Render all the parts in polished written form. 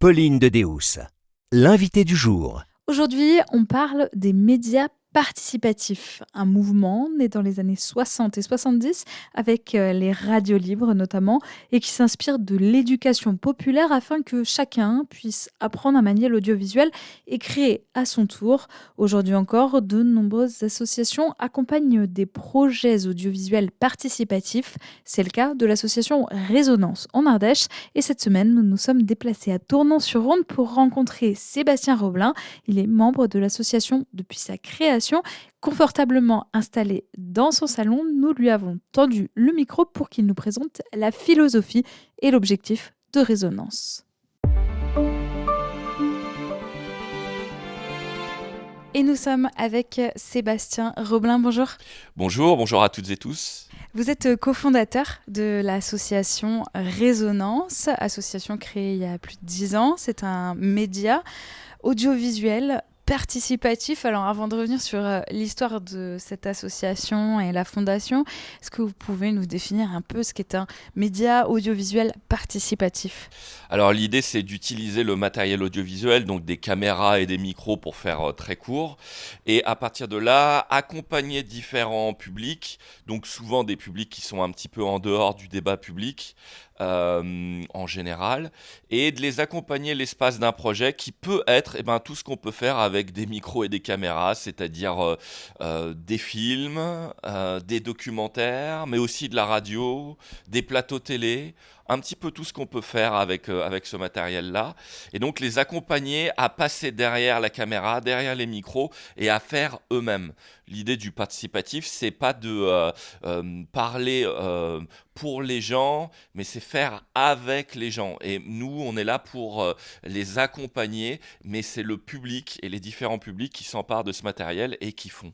Pauline de Deus, l'invité du jour. Aujourd'hui, on parle des médias participatifs, un mouvement né dans les années 60 et 70 avec les radios libres notamment et qui s'inspire de l'éducation populaire afin que chacun puisse apprendre à manier l'audiovisuel et créer à son tour. Aujourd'hui encore, de nombreuses associations accompagnent des projets audiovisuels participatifs. C'est le cas de l'association Résonance en Ardèche et cette semaine, nous nous sommes déplacés à Tournon-sur-Rhône pour rencontrer Sébastien Roblin. Il est membre de l'association depuis sa création. Confortablement installé dans son salon, nous lui avons tendu le micro pour qu'il nous présente la philosophie et l'objectif de Résonance. Et nous sommes avec Sébastien Roblin. Bonjour. Bonjour à toutes et tous. Vous êtes cofondateur de l'association Résonance, association créée il y a plus de 10 ans. C'est un média audiovisuel participatif. Alors avant de revenir sur l'histoire de cette association et la fondation, est-ce que vous pouvez nous définir un peu ce qu'est un média audiovisuel participatif ? Alors l'idée c'est d'utiliser le matériel audiovisuel, donc des caméras et des micros pour faire très court, et à partir de là accompagner différents publics, donc souvent des publics qui sont un petit peu en dehors du débat public, en général, et de les accompagner l'espace d'un projet qui peut être tout ce qu'on peut faire avec des micros et des caméras, c'est-à-dire des films, des documentaires, mais aussi de la radio, des plateaux télé, un petit peu tout ce qu'on peut faire avec ce matériel-là, et donc les accompagner à passer derrière la caméra, derrière les micros, et à faire eux-mêmes. L'idée du participatif, c'est pas de parler pour les gens, mais c'est faire avec les gens. Et nous, on est là pour les accompagner, mais c'est le public et les différents publics qui s'emparent de ce matériel et qui font.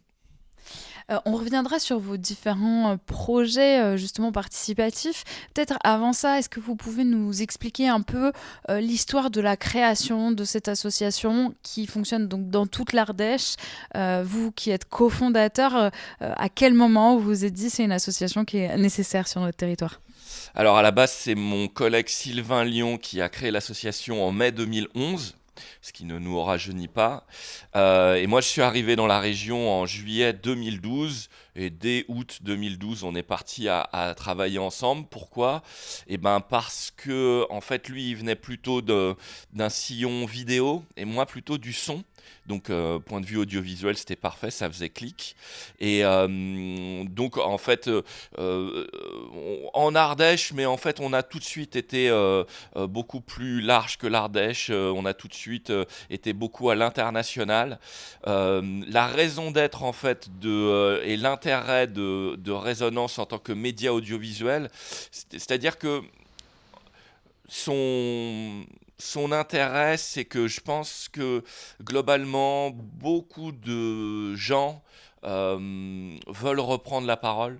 On reviendra sur vos différents projets justement participatifs. Peut-être avant ça, est-ce que vous pouvez nous expliquer un peu l'histoire de la création de cette association qui fonctionne donc dans toute l'Ardèche. Vous qui êtes cofondateur, à quel moment vous vous êtes dit c'est une association qui est nécessaire sur notre territoire ? Alors à la base, c'est mon collègue Sylvain Lyon qui a créé l'association en mai 2011. Ce qui ne nous rajeunit pas. Et moi, je suis arrivé dans la région en juillet 2012. Et dès août 2012, on est parti à travailler ensemble. Pourquoi ? Parce que, en fait, lui, il venait plutôt d'un sillon vidéo et moi plutôt du son. Donc, point de vue audiovisuel, c'était parfait, ça faisait clic. Et donc, en fait, en Ardèche, mais en fait, on a tout de suite été beaucoup plus large que l'Ardèche. On a tout de suite été beaucoup à l'international. La raison d'être, en fait, et l'intérêt de Résonance en tant que média audiovisuel, c'est-à-dire que son intérêt, c'est que je pense que globalement, beaucoup de gens veulent reprendre la parole,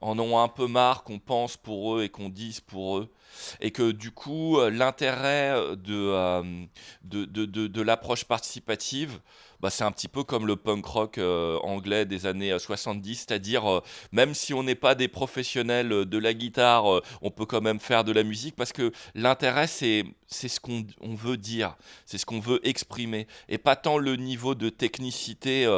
en ont un peu marre qu'on pense pour eux et qu'on dise pour eux. Et que du coup, l'intérêt de l'approche participative, c'est un petit peu comme le punk rock anglais des années 70, c'est-à-dire même si on n'est pas des professionnels de la guitare, on peut quand même faire de la musique parce que l'intérêt c'est ce qu'on veut dire, c'est ce qu'on veut exprimer et pas tant le niveau de technicité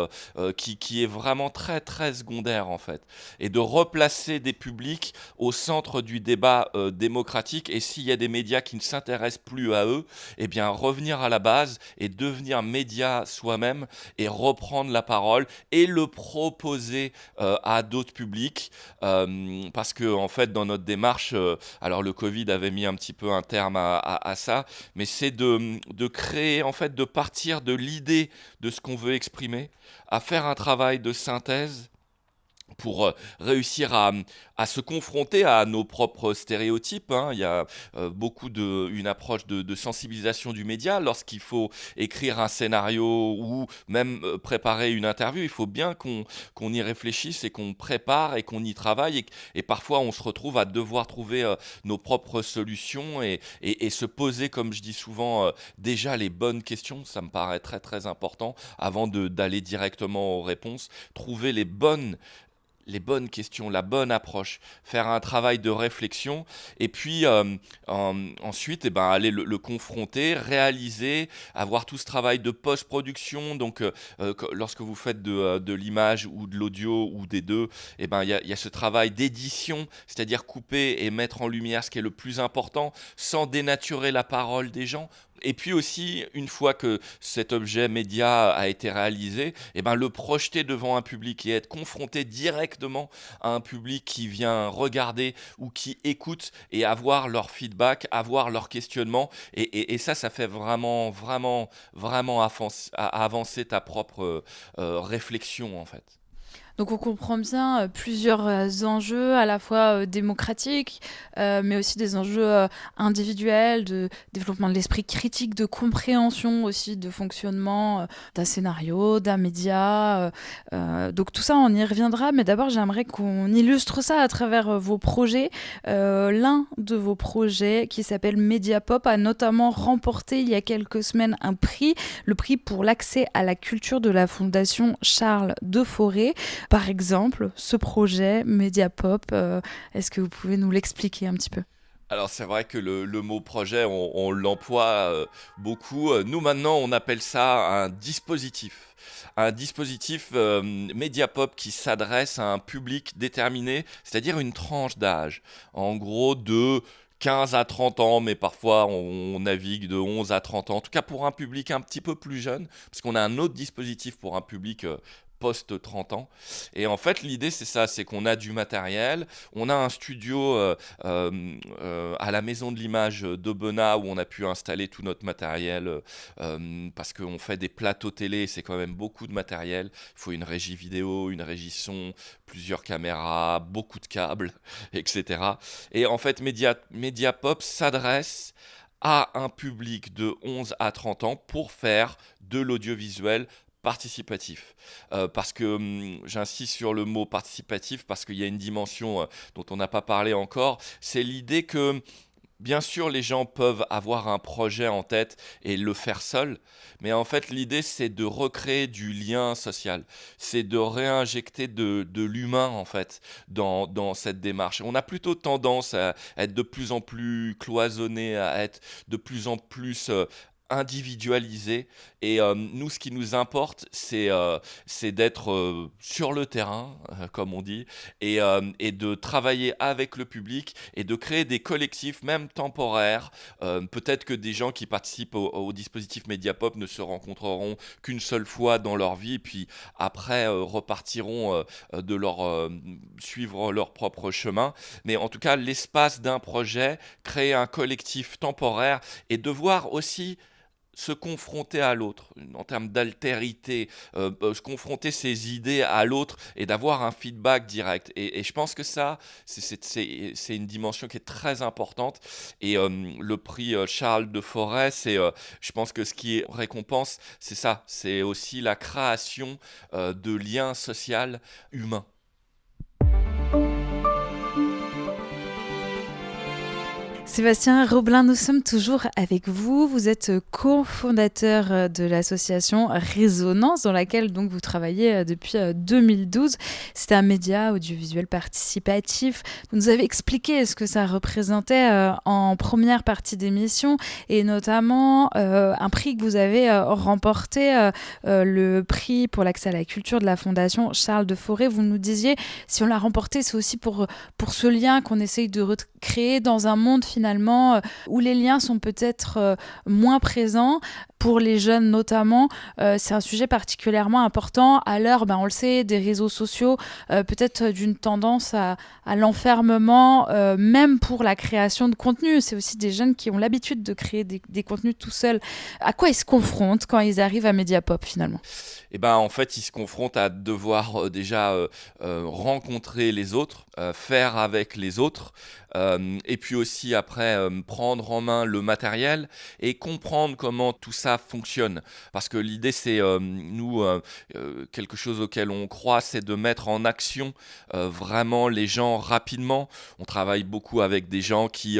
qui est vraiment très très secondaire en fait, et de replacer des publics au centre du débat démocratique. Et s'il y a des médias qui ne s'intéressent plus à eux, revenir à la base et devenir média soi-même et reprendre la parole et le proposer à d'autres publics, parce que en fait dans notre démarche, alors le Covid avait mis un petit peu un terme à ça, mais c'est de créer, en fait, de partir de l'idée de ce qu'on veut exprimer, à faire un travail de synthèse pour réussir à se confronter à nos propres stéréotypes. Il y a une approche de sensibilisation du média. Lorsqu'il faut écrire un scénario ou même préparer une interview, il faut bien qu'on y réfléchisse et qu'on prépare et qu'on y travaille. Et parfois, on se retrouve à devoir trouver nos propres solutions et se poser, comme je dis souvent, déjà les bonnes questions. Ça me paraît très, très important avant d'aller directement aux réponses. Trouver les bonnes questions, la bonne approche, faire un travail de réflexion et puis ensuite aller le confronter, réaliser, avoir tout ce travail de post-production. Donc lorsque vous faites de l'image ou de l'audio ou des deux, il y a ce travail d'édition, c'est-à-dire couper et mettre en lumière ce qui est le plus important sans dénaturer la parole des gens. Et puis aussi, une fois que cet objet média a été réalisé, le projeter devant un public et être confronté directement à un public qui vient regarder ou qui écoute et avoir leur feedback, avoir leur questionnement. Et ça fait vraiment, vraiment, vraiment avancer ta propre réflexion en fait. Donc on comprend bien plusieurs enjeux à la fois démocratiques, mais aussi des enjeux individuels, de développement de l'esprit critique, de compréhension aussi de fonctionnement d'un scénario, d'un média. Donc tout ça, on y reviendra, mais d'abord j'aimerais qu'on illustre ça à travers vos projets. L'un de vos projets, qui s'appelle Mediapop, a notamment remporté il y a quelques semaines un prix, le prix pour l'accès à la culture de la Fondation Charles de Forêt. Par exemple, ce projet Mediapop, est-ce que vous pouvez nous l'expliquer un petit peu ? Alors c'est vrai que le mot projet, on l'emploie beaucoup. Nous maintenant, on appelle ça un dispositif. Un dispositif Mediapop qui s'adresse à un public déterminé, c'est-à-dire une tranche d'âge. En gros, de 15 à 30 ans, mais parfois on navigue de 11 à 30 ans. En tout cas, pour un public un petit peu plus jeune, parce qu'on a un autre dispositif pour un public post-30 ans. Et en fait, l'idée, c'est ça, c'est qu'on a du matériel. On a un studio à la Maison de l'Image d'Aubenas où on a pu installer tout notre matériel parce qu'on fait des plateaux télé, c'est quand même beaucoup de matériel. Il faut une régie vidéo, une régie son, plusieurs caméras, beaucoup de câbles, etc. Et en fait, Mediapop s'adresse à un public de 11 à 30 ans pour faire de l'audiovisuel participatif. Parce que j'insiste sur le mot participatif parce qu'il y a une dimension dont on n'a pas parlé encore, c'est l'idée que bien sûr les gens peuvent avoir un projet en tête et le faire seul, mais en fait l'idée c'est de recréer du lien social, c'est de réinjecter de l'humain en fait dans cette démarche. On a plutôt tendance à être de plus en plus cloisonné, à être de plus en plus individualisé et nous ce qui nous importe c'est d'être sur le terrain comme on dit et de travailler avec le public et de créer des collectifs même temporaires. Peut-être que des gens qui participent au dispositif Mediapop ne se rencontreront qu'une seule fois dans leur vie puis après repartiront de leur suivre leur propre chemin, mais en tout cas l'espace d'un projet, créer un collectif temporaire et devoir aussi se confronter à l'autre, en termes d'altérité, se confronter ses idées à l'autre et d'avoir un feedback direct. Et je pense que ça, c'est une dimension qui est très importante. Et le prix Charles de Forêt, je pense que ce qui récompense, c'est ça, c'est aussi la création de liens sociaux humains. Sébastien Roblin, nous sommes toujours avec vous. Vous êtes cofondateur de l'association Résonance, dans laquelle donc vous travaillez depuis 2012. C'est un média audiovisuel participatif. Vous nous avez expliqué ce que ça représentait en première partie d'émission, et notamment un prix que vous avez remporté, le prix pour l'accès à la culture de la Fondation Charles de Forêt. Vous nous disiez, si on l'a remporté, c'est aussi pour ce lien qu'on essaye de recréer dans un monde finalement où les liens sont peut-être moins présents. Pour les jeunes notamment, c'est un sujet particulièrement important à l'heure, on le sait, des réseaux sociaux, peut-être d'une tendance à l'enfermement, même pour la création de contenu. C'est aussi des jeunes qui ont l'habitude de créer des contenus tout seuls. À quoi ils se confrontent quand ils arrivent à Mediapop finalement ? En fait, ils se confrontent à devoir déjà rencontrer les autres, faire avec les autres, et puis aussi après prendre en main le matériel et comprendre comment tout ça ça fonctionne. Parce que l'idée, c'est, nous, quelque chose auquel on croit, c'est de mettre en action vraiment les gens rapidement. On travaille beaucoup avec des gens qui,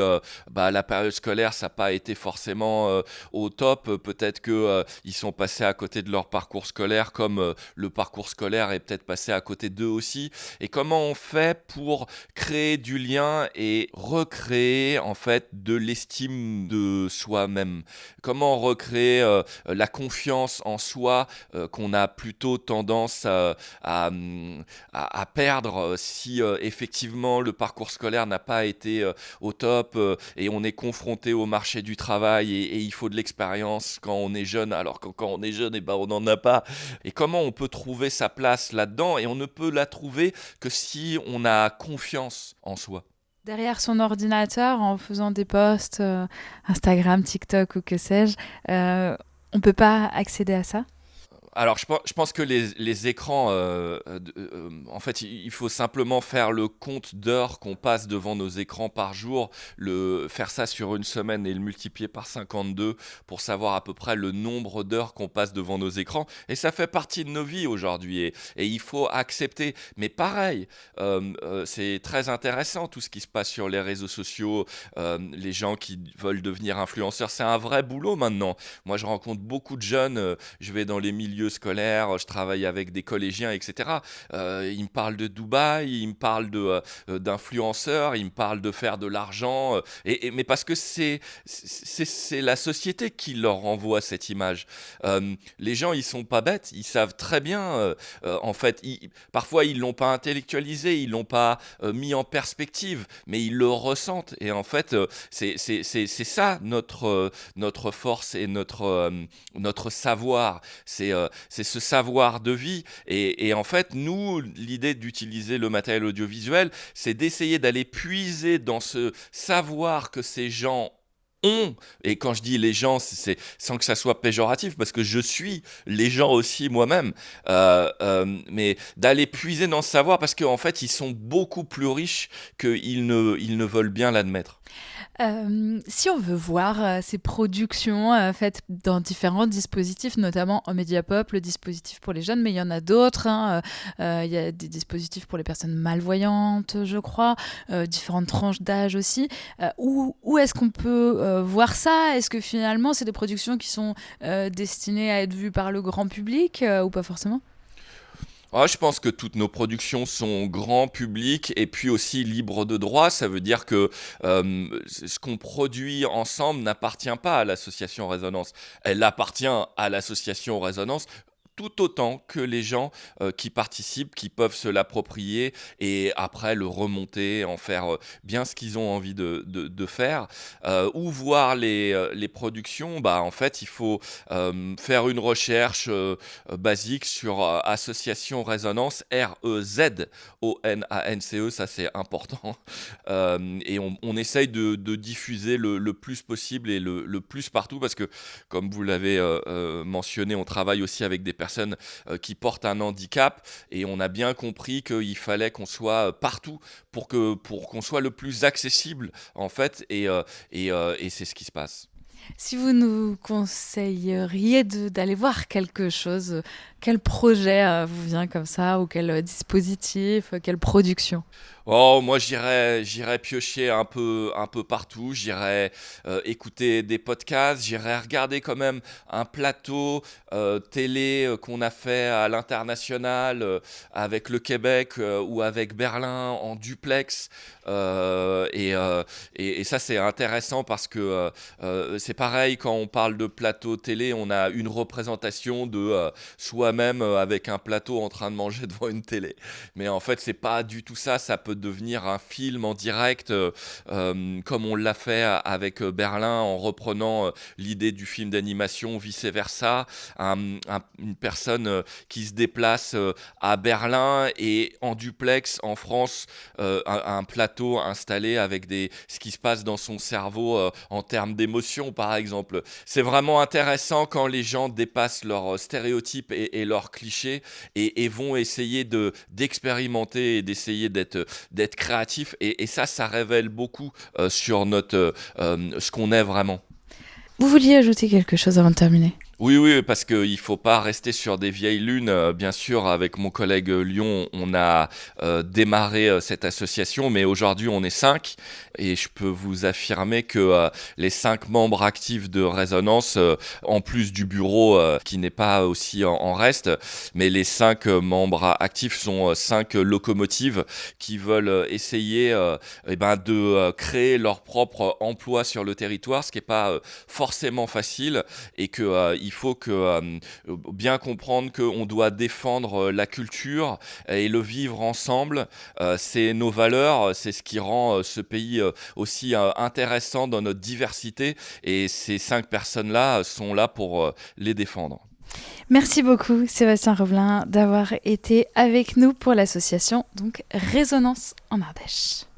la période scolaire, ça n'a pas été forcément au top. Peut-être qu'ils sont passés à côté de leur parcours scolaire, comme le parcours scolaire est peut-être passé à côté d'eux aussi. Et comment on fait pour créer du lien et recréer en fait de l'estime de soi-même? Comment recréer la confiance en soi qu'on a plutôt tendance à perdre si effectivement le parcours scolaire n'a pas été au top et on est confronté au marché du travail et il faut de l'expérience quand on est jeune, alors que quand on est jeune, on n'en a pas. Et comment on peut trouver sa place là-dedans? Et on ne peut la trouver que si on a confiance en soi. Derrière son ordinateur, en faisant des posts Instagram, TikTok ou que sais-je, on ne peut pas accéder à ça? Alors, je pense que les écrans, en fait, il faut simplement faire le compte d'heures qu'on passe devant nos écrans par jour, faire ça sur une semaine et le multiplier par 52 pour savoir à peu près le nombre d'heures qu'on passe devant nos écrans. Et ça fait partie de nos vies aujourd'hui et il faut accepter. Mais pareil, c'est très intéressant tout ce qui se passe sur les réseaux sociaux, les gens qui veulent devenir influenceurs. C'est un vrai boulot maintenant. Moi, je rencontre beaucoup de jeunes, je vais dans les milieux scolaire, je travaille avec des collégiens, etc. Ils me parlent de Dubaï, ils me parlent d'influenceurs, ils me parlent de faire de l'argent, mais parce que c'est la société qui leur renvoie cette image. Les gens, ils sont pas bêtes, ils savent très bien, en fait, parfois ils l'ont pas intellectualisé, ils l'ont pas mis en perspective, mais ils le ressentent. Et en fait, c'est ça notre force et notre savoir. C'est ce savoir de vie. Et en fait, nous, l'idée d'utiliser le matériel audiovisuel, c'est d'essayer d'aller puiser dans ce savoir que ces gens ont, et quand je dis les gens, c'est sans que ça soit péjoratif, parce que je suis les gens aussi moi-même, mais d'aller puiser dans ce savoir, parce qu'en fait, ils sont beaucoup plus riches qu'ils ne veulent bien l'admettre. Si on veut voir ces productions faites dans différents dispositifs, notamment en Mediapop, le dispositif pour les jeunes, mais il y en a d'autres. Il y a des dispositifs pour les personnes malvoyantes, je crois, différentes tranches d'âge aussi. Où est-ce qu'on peut voir ça? Est-ce que finalement, c'est des productions qui sont destinées à être vues par le grand public ou pas forcément? Je pense que toutes nos productions sont grand public et puis aussi libres de droit. Ça veut dire que ce qu'on produit ensemble n'appartient pas à l'association Résonance. Elle appartient à l'association Résonance tout autant que les gens qui participent, qui peuvent se l'approprier et après le remonter, en faire bien ce qu'ils ont envie de faire. Ou voir les productions, en fait, il faut faire une recherche basique sur Association Résonance, REZONANCE, ça c'est important. Et on essaye de diffuser le plus possible et le plus partout parce que, comme vous l'avez mentionné, on travaille aussi avec des personnes qui portent un handicap et on a bien compris qu'il fallait qu'on soit partout pour qu'on soit le plus accessible en fait et c'est ce qui se passe. Si vous nous conseilleriez d'aller voir quelque chose, quel projet vous vient comme ça ou quel dispositif, quelle production? Moi j'irais piocher un peu partout, j'irais écouter des podcasts, j'irais regarder quand même un plateau télé qu'on a fait à l'international avec le Québec ou avec Berlin en duplex et ça c'est intéressant parce que c'est pareil quand on parle de plateau télé, on a une représentation de soi-même avec un plateau en train de manger devant une télé, mais en fait c'est pas du tout ça, ça peut devenir un film en direct comme on l'a fait avec Berlin en reprenant l'idée du film d'animation, vice-versa, une personne qui se déplace à Berlin et en duplex en France, un plateau installé avec ce qui se passe dans son cerveau en termes d'émotions par exemple. C'est vraiment intéressant quand les gens dépassent leurs stéréotypes et leurs clichés et vont essayer d'expérimenter et d'essayer d'être créatif et ça révèle beaucoup sur ce qu'on est vraiment. Vous vouliez ajouter quelque chose avant de terminer? Oui, parce qu'il ne faut pas rester sur des vieilles lunes. Bien sûr, avec mon collègue Lyon, on a démarré cette association, mais aujourd'hui, on est 5. Et je peux vous affirmer que les 5 membres actifs de Résonance, en plus du bureau qui n'est pas aussi en reste, mais les 5 membres actifs sont 5 locomotives qui veulent essayer de créer leur propre emploi sur le territoire, ce qui n'est pas forcément facile et qu'il faut bien comprendre qu'on doit défendre la culture et le vivre ensemble. C'est nos valeurs, c'est ce qui rend ce pays aussi intéressant dans notre diversité et ces 5 personnes-là sont là pour les défendre. Merci beaucoup Sébastien Roblin d'avoir été avec nous pour l'association donc Résonance en Ardèche.